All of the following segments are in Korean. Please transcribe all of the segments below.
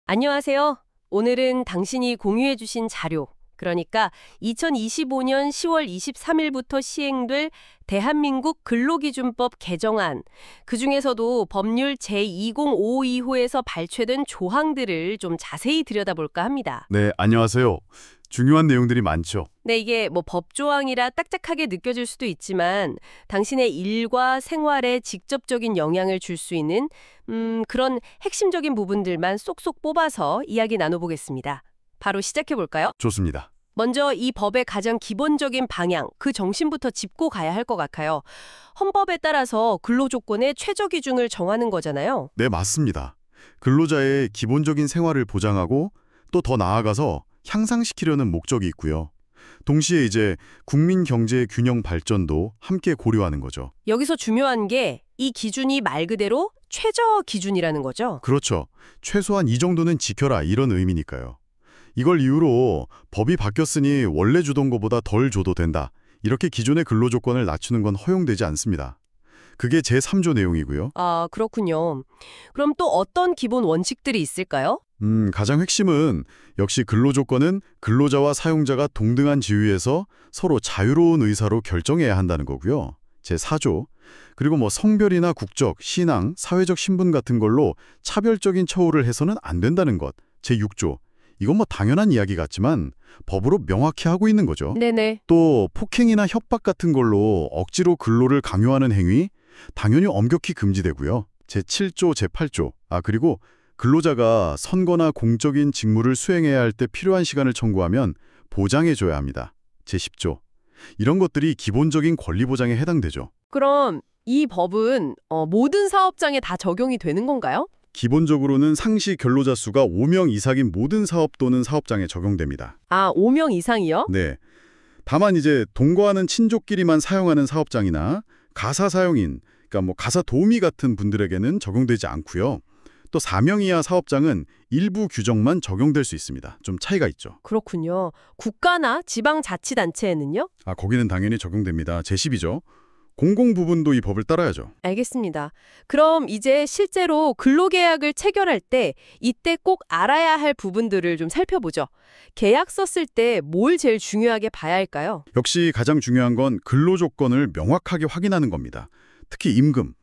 안녕하세요. 오늘은 당신이 공유해주신 자료, 그러니까 2025년 10월 23일부터 시행될 대한민국 근로기준법 개정안, 그중에서도 법률 제2052호에서 발췌된 조항들을 좀 자세히 들여다볼까 합니다. 네, 안녕하세요. 중요한 내용들이 많죠. 네, 이게 뭐 법조항이라 딱딱하게 느껴질 수도 있지만 당신의 일과 생활에 직접적인 영향을 줄 수 있는 그런 핵심적인 부분들만 쏙쏙 뽑아서 이야기 나눠보겠습니다. 바로 시작해볼까요? 좋습니다. 먼저 이 법의 가장 기본적인 방향, 그 정신부터 짚고 가야 할 것 같아요. 헌법에 따라서 근로조건의 최저기준을 정하는 거잖아요. 네, 맞습니다. 근로자의 기본적인 생활을 보장하고 또 더 나아가서 향상시키려는 목적이 있고요. 동시에 이제 국민 경제의 균형 발전도 함께 고려하는 거죠. 여기서 중요한 게 이 기준이 말 그대로 최저 기준이라는 거죠. 그렇죠. 최소한 이 정도는 지켜라 이런 의미니까요. 이걸 이유로 법이 바뀌었으니 원래 주던 것보다 덜 줘도 된다. 이렇게 기존의 근로조건을 낮추는 건 허용되지 않습니다. 그게 제3조 내용이고요. 아, 그렇군요. 그럼 또 어떤 기본 원칙들이 있을까요? 가장 핵심은 역시 근로조건은 근로자와 사용자가 동등한 지위에서 서로 자유로운 의사로 결정해야 한다는 거고요. 제4조. 그리고 뭐 성별이나 국적, 신앙, 사회적 신분 같은 걸로 차별적인 처우를 해서는 안 된다는 것. 제6조. 이건 뭐 당연한 이야기 같지만 법으로 명확히 하고 있는 거죠. 네네. 또 폭행이나 협박 같은 걸로 억지로 근로를 강요하는 행위, 당연히 엄격히 금지되고요. 제7조, 제8조. 그리고 근로자가 선거나 공적인 직무를 수행해야 할 때 필요한 시간을 청구하면 보장해줘야 합니다. 제10조. 이런 것들이 기본적인 권리 보장에 해당되죠. 그럼 이 법은 모든 사업장에 다 적용이 되는 건가요? 기본적으로는 상시 근로자 수가 5명 이상인 모든 사업 또는 사업장에 적용됩니다. 아, 5명 이상이요? 네. 다만 이제 동거하는 친족끼리만 사용하는 사업장이나 가사 사용인, 그러니까 뭐 가사 도우미 같은 분들에게는 적용되지 않고요. 또 4명 이하 사업장은 일부 규정만 적용될 수 있습니다. 좀 차이가 있죠. 그렇군요. 국가나 지방자치단체에는요? 거기는 당연히 적용됩니다. 제12조. 공공 부분도 이 법을 따라야죠. 알겠습니다. 그럼 이제 실제로 근로계약을 체결할 때 이때 꼭 알아야 할 부분들을 좀 살펴보죠. 계약서 쓸 때 뭘 제일 중요하게 봐야 할까요? 역시 가장 중요한 건 근로조건을 명확하게 확인하는 겁니다. 특히 임금.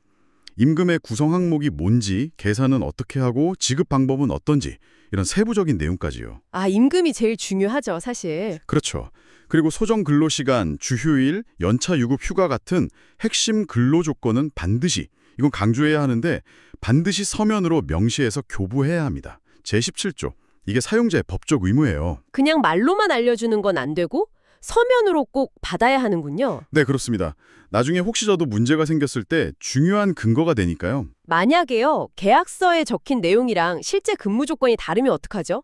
임금의 구성 항목이 뭔지, 계산은 어떻게 하고 지급 방법은 어떤지 이런 세부적인 내용까지요. 아, 임금이 제일 중요하죠, 사실. 그렇죠. 그리고 소정 근로시간, 주휴일, 연차 유급 휴가 같은 핵심 근로조건은 반드시, 이건 강조해야 하는데 반드시 서면으로 명시해서 교부해야 합니다. 제17조. 이게 사용자의 법적 의무예요. 그냥 말로만 알려주는 건 안 되고 서면으로 꼭 받아야 하는군요. 네, 그렇습니다. 나중에 혹시 저도 문제가 생겼을 때 중요한 근거가 되니까요. 만약에요, 계약서에 적힌 내용이랑 실제 근무 조건이 다르면 어떡하죠?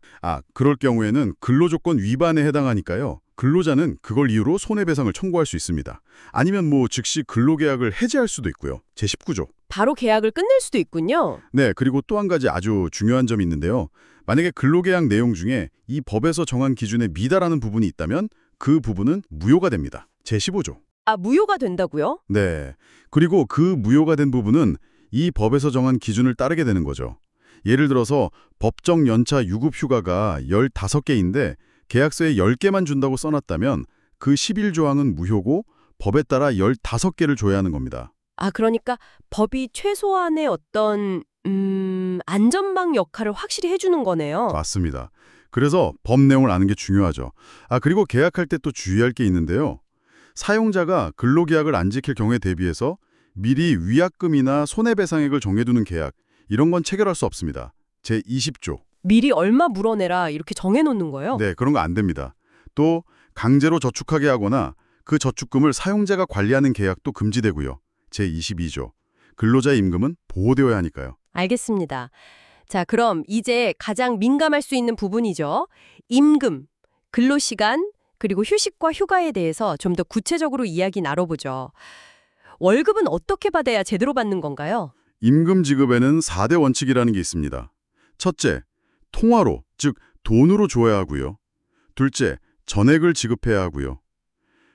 그럴 경우에는 근로조건 위반에 해당하니까요. 근로자는 그걸 이유로 손해배상을 청구할 수 있습니다. 아니면 뭐 즉시 근로계약을 해지할 수도 있고요. 제19조. 바로 계약을 끝낼 수도 있군요. 네, 그리고 또 한 가지 아주 중요한 점이 있는데요. 만약에 근로계약 내용 중에 이 법에서 정한 기준에 미달하는 부분이 있다면 그 부분은 무효가 됩니다. 제15조. 아, 무효가 된다고요? 네. 그리고 그 무효가 된 부분은 이 법에서 정한 기준을 따르게 되는 거죠. 예를 들어서 법정 연차 유급 휴가가 15개인데 계약서에 10개만 준다고 써놨다면 그 11조항은 무효고 법에 따라 15개를 줘야 하는 겁니다. 아, 그러니까 법이 최소한의 어떤 안전망 역할을 확실히 해주는 거네요. 맞습니다. 그래서 법 내용을 아는 게 중요하죠. 그리고 계약할 때 또 주의할 게 있는데요. 사용자가 근로계약을 안 지킬 경우에 대비해서 미리 위약금이나 손해배상액을 정해두는 계약, 이런 건 체결할 수 없습니다. 제20조. 미리 얼마 물어내라 이렇게 정해놓는 거예요? 네, 그런 거 안 됩니다. 또 강제로 저축하게 하거나 그 저축금을 사용자가 관리하는 계약도 금지되고요. 제22조. 근로자의 임금은 보호되어야 하니까요. 알겠습니다. 자, 그럼 이제 가장 민감할 수 있는 부분이죠. 임금, 근로시간, 그리고 휴식과 휴가에 대해서 좀 더 구체적으로 이야기 나눠보죠. 월급은 어떻게 받아야 제대로 받는 건가요? 임금 지급에는 4대 원칙이라는 게 있습니다. 첫째, 통화로, 즉 돈으로 줘야 하고요. 둘째, 전액을 지급해야 하고요.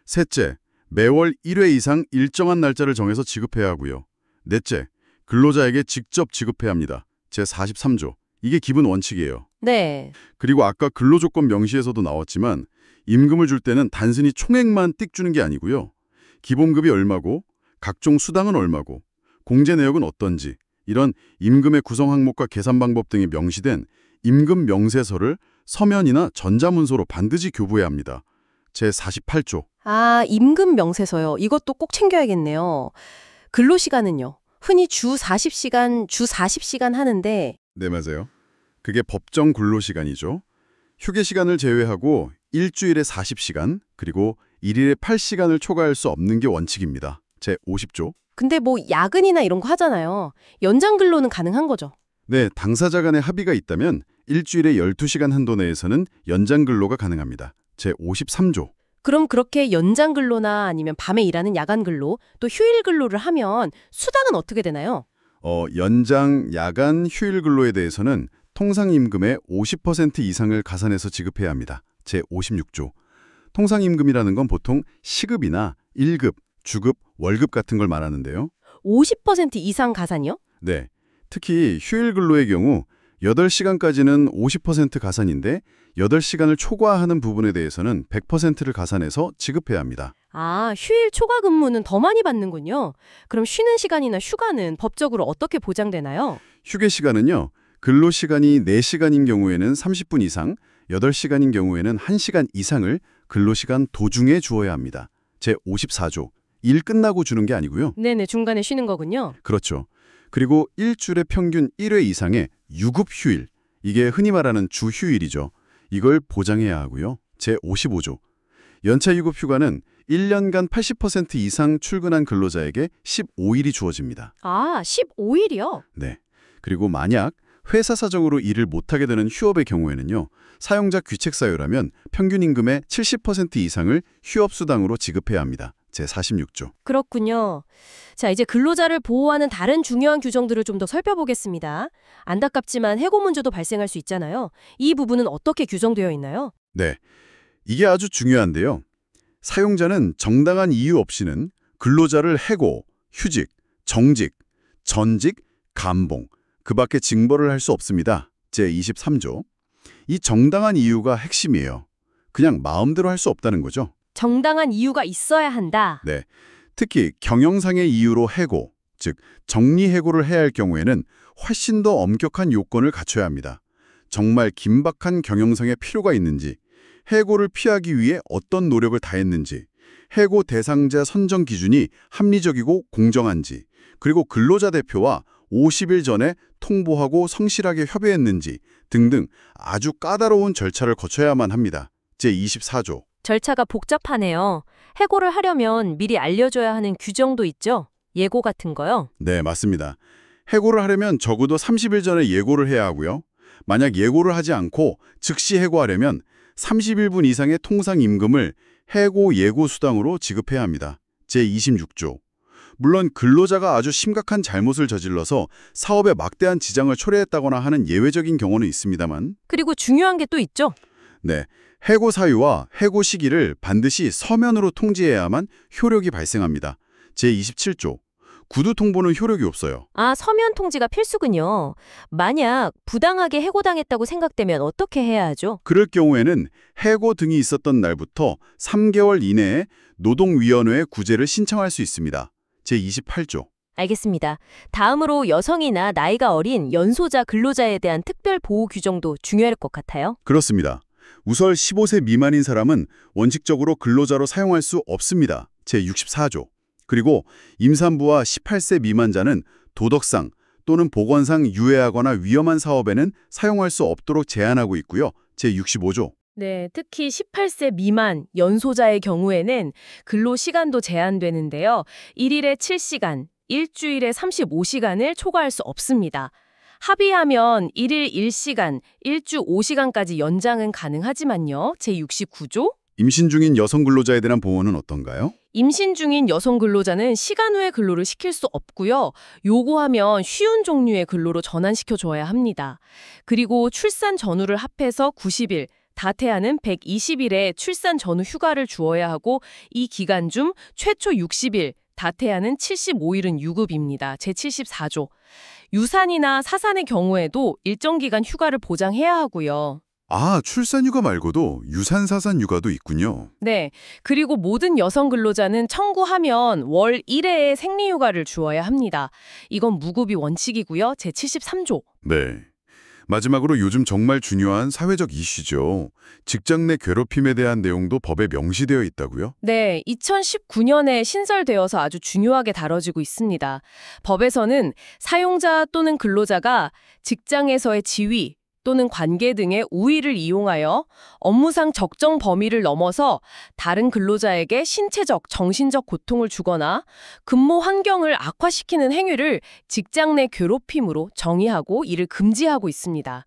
셋째, 매월 1회 이상 일정한 날짜를 정해서 지급해야 하고요. 넷째, 근로자에게 직접 지급해야 합니다. 제43조. 이게 기본 원칙이에요. 네. 그리고 아까 근로조건 명시에서도 나왔지만 임금을 줄 때는 단순히 총액만 띡 주는 게 아니고요. 기본급이 얼마고, 각종 수당은 얼마고, 공제 내역은 어떤지 이런 임금의 구성 항목과 계산 방법 등이 명시된 임금 명세서를 서면이나 전자문서로 반드시 교부해야 합니다. 제48조. 아, 임금 명세서요. 이것도 꼭 챙겨야겠네요. 근로시간은요? 흔히 주 40시간, 주 40시간 하는데 네, 맞아요. 그게 법정 근로시간이죠. 휴게 시간을 제외하고 일주일에 40시간, 그리고 일일에 8시간을 초과할 수 없는 게 원칙입니다. 제50조. 근데 뭐 야근이나 이런 거 하잖아요. 연장 근로는 가능한 거죠. 네, 당사자 간의 합의가 있다면 일주일에 12시간 한도 내에서는 연장 근로가 가능합니다. 제53조. 그럼 그렇게 연장 근로나 아니면 밤에 일하는 야간 근로, 또 휴일 근로를 하면 수당은 어떻게 되나요? 연장, 야간, 휴일 근로에 대해서는 통상임금의 50% 이상을 가산해서 지급해야 합니다. 제56조. 통상임금이라는 건 보통 시급이나 1급, 주급, 월급 같은 걸 말하는데요. 50% 이상 가산이요? 네. 특히 휴일 근로의 경우 8시간까지는 50% 가산인데 8시간을 초과하는 부분에 대해서는 100%를 가산해서 지급해야 합니다. 아, 휴일 초과 근무는 더 많이 받는군요. 그럼 쉬는 시간이나 휴가는 법적으로 어떻게 보장되나요? 휴게 시간은요. 근로시간이 4시간인 경우에는 30분 이상, 8시간인 경우에는 1시간 이상을 근로시간 도중에 주어야 합니다. 제54조. 일 끝나고 주는 게 아니고요. 네네, 중간에 쉬는 거군요. 그렇죠. 그리고 일주일에 평균 1회 이상의 유급 휴일, 이게 흔히 말하는 주휴일이죠. 이걸 보장해야 하고요. 제55조. 연차 유급 휴가는 1년간 80% 이상 출근한 근로자에게 15일이 주어집니다. 아, 15일이요? 네. 그리고 만약 회사 사정으로 일을 못하게 되는 휴업의 경우에는요. 사용자 귀책 사유라면 평균 임금의 70% 이상을 휴업수당으로 지급해야 합니다. 제46조. 그렇군요. 자, 이제 근로자를 보호하는 다른 중요한 규정들을 좀 더 살펴보겠습니다. 안타깝지만 해고 문제도 발생할 수 있잖아요. 이 부분은 어떻게 규정되어 있나요? 네. 이게 아주 중요한데요. 사용자는 정당한 이유 없이는 근로자를 해고, 휴직, 정직, 전직, 감봉, 그 밖에 징벌을 할 수 없습니다. 제23조. 이 정당한 이유가 핵심이에요. 그냥 마음대로 할 수 없다는 거죠. 정당한 이유가 있어야 한다. 네. 특히 경영상의 이유로 해고, 즉 정리해고를 해야 할 경우에는 훨씬 더 엄격한 요건을 갖춰야 합니다. 정말 긴박한 경영상의 필요가 있는지, 해고를 피하기 위해 어떤 노력을 다했는지, 해고 대상자 선정 기준이 합리적이고 공정한지, 그리고 근로자 대표와 50일 전에 통보하고 성실하게 협의했는지 등등 아주 까다로운 절차를 거쳐야만 합니다. 제24조. 절차가 복잡하네요. 해고를 하려면 미리 알려줘야 하는 규정도 있죠? 예고 같은 거요? 네, 맞습니다. 해고를 하려면 적어도 30일 전에 예고를 해야 하고요. 만약 예고를 하지 않고 즉시 해고하려면 31분 이상의 통상 임금을 해고 예고 수당으로 지급해야 합니다. 제26조. 물론 근로자가 아주 심각한 잘못을 저질러서 사업에 막대한 지장을 초래했다거나 하는 예외적인 경우는 있습니다만. 그리고 중요한 게 또 있죠? 네, 해고 사유와 해고 시기를 반드시 서면으로 통지해야만 효력이 발생합니다. 제27조. 구두 통보는 효력이 없어요. 아, 서면 통지가 필수군요. 만약 부당하게 해고당했다고 생각되면 어떻게 해야 하죠? 그럴 경우에는 해고 등이 있었던 날부터 3개월 이내에 노동위원회에 구제를 신청할 수 있습니다. 제28조. 알겠습니다. 다음으로 여성이나 나이가 어린 연소자 근로자에 대한 특별 보호 규정도 중요할 것 같아요. 그렇습니다. 우설 15세 미만인 사람은 원칙적으로 근로자로 사용할 수 없습니다. 제64조. 그리고 임산부와 18세 미만자는 도덕상 또는 보건상 유해하거나 위험한 사업에는 사용할 수 없도록 제한하고 있고요. 제65조. 네, 특히 18세 미만 연소자의 경우에는 근로 시간도 제한되는데요. 일일에 7시간, 일주일에 35시간을 초과할 수 없습니다. 합의하면 일일 1시간, 일주 5시간까지 연장은 가능하지만요. 제69조. 임신 중인 여성 근로자에 대한 보호는 어떤가요? 임신 중인 여성 근로자는 시간 외 근로를 시킬 수 없고요. 요구하면 쉬운 종류의 근로로 전환시켜줘야 합니다. 그리고 출산 전후를 합해서 90일, 다태아는 120일의 출산 전후 휴가를 주어야 하고 이 기간 중 최초 60일, 다태아는 75일은 유급입니다. 제74조. 유산이나 사산의 경우에도 일정 기간 휴가를 보장해야 하고요. 아, 출산휴가 말고도 유산사산휴가도 있군요. 네. 그리고 모든 여성 근로자는 청구하면 월 1회의 생리휴가를 주어야 합니다. 이건 무급이 원칙이고요. 제73조. 네. 마지막으로 요즘 정말 중요한 사회적 이슈죠. 직장 내 괴롭힘에 대한 내용도 법에 명시되어 있다고요? 네, 2019년에 신설되어서 아주 중요하게 다뤄지고 있습니다. 법에서는 사용자 또는 근로자가 직장에서의 지위 또는 관계 등의 우위를 이용하여 업무상 적정 범위를 넘어서 다른 근로자에게 신체적, 정신적 고통을 주거나 근무 환경을 악화시키는 행위를 직장 내 괴롭힘으로 정의하고 이를 금지하고 있습니다.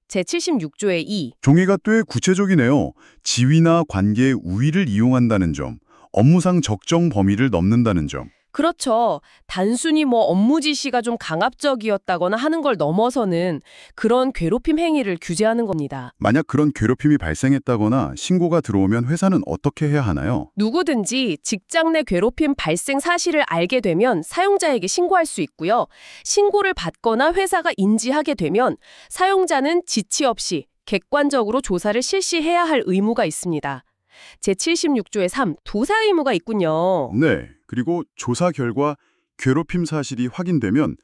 제76조의 2. 종이가 꽤 구체적이네요. 지위나 관계의 우위를 이용한다는 점, 업무상 적정 범위를 넘는다는 점. 그렇죠. 단순히 업무 지시가 좀 강압적이었다거나 하는 걸 넘어서는 그런 괴롭힘 행위를 규제하는 겁니다. 만약 그런 괴롭힘이 발생했다거나 신고가 들어오면 회사는 어떻게 해야 하나요? 누구든지 직장 내 괴롭힘 발생 사실을 알게 되면 사용자에게 신고할 수 있고요. 신고를 받거나 회사가 인지하게 되면 사용자는 지치 없이 객관적으로 조사를 실시해야 할 의무가 있습니다. 제76조의 3. 조사 의무가 있군요. 네. 그리고 조사 결과 괴롭힘 사실이 확인되면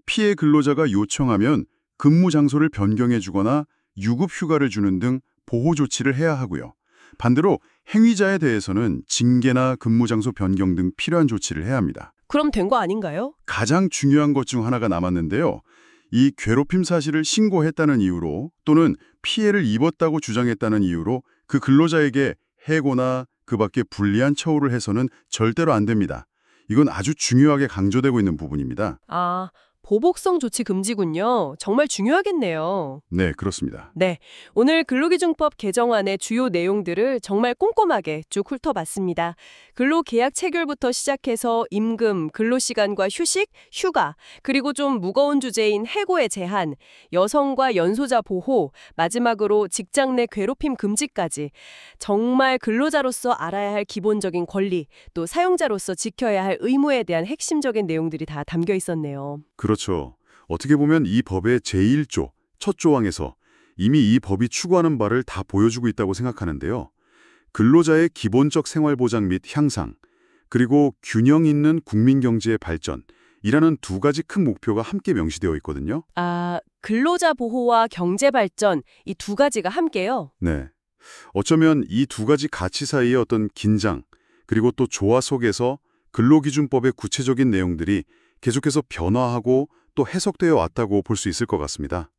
피해 근로자가 요청하면 근무 장소를 변경해 주거나 유급 휴가를 주는 등 보호 조치를 해야 하고요. 반대로 행위자에 대해서는 징계나 근무 장소 변경 등 필요한 조치를 해야 합니다. 그럼 된 거 아닌가요? 가장 중요한 것 중 하나가 남았는데요. 이 괴롭힘 사실을 신고했다는 이유로 또는 피해를 입었다고 주장했다는 이유로 그 근로자에게 해고나 그 밖에 불리한 처우를 해서는 절대로 안 됩니다. 이건 아주 중요하게 강조되고 있는 부분입니다. 아, 보복성 조치 금지군요. 정말 중요하겠네요. 네, 그렇습니다. 네, 오늘 근로기준법 개정안의 주요 내용들을 정말 꼼꼼하게 쭉 훑어봤습니다. 근로계약 체결부터 시작해서 임금, 근로시간과 휴식, 휴가, 그리고 좀 무거운 주제인 해고의 제한, 여성과 연소자 보호, 마지막으로 직장 내 괴롭힘 금지까지 정말 근로자로서 알아야 할 기본적인 권리, 또 사용자로서 지켜야 할 의무에 대한 핵심적인 내용들이 다 담겨 있었네요. 그렇죠. 어떻게 보면 이 법의 제1조, 첫 조항에서 이미 이 법이 추구하는 바를 다 보여주고 있다고 생각하는데요. 근로자의 기본적 생활보장 및 향상, 그리고 균형 있는 국민경제의 발전이라는 두 가지 큰 목표가 함께 명시되어 있거든요. 아, 근로자 보호와 경제 발전, 이 두 가지가 함께요? 네. 어쩌면 이 두 가지 가치 사이의 어떤 긴장, 그리고 또 조화 속에서 근로기준법의 구체적인 내용들이 계속해서 변화하고 또 해석되어 왔다고 볼 수 있을 것 같습니다.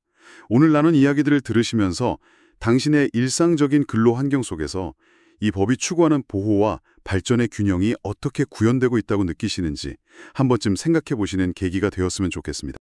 오늘 나눈 이야기들을 들으시면서 당신의 일상적인 근로 환경 속에서 이 법이 추구하는 보호와 발전의 균형이 어떻게 구현되고 있다고 느끼시는지 한 번쯤 생각해 보시는 계기가 되었으면 좋겠습니다.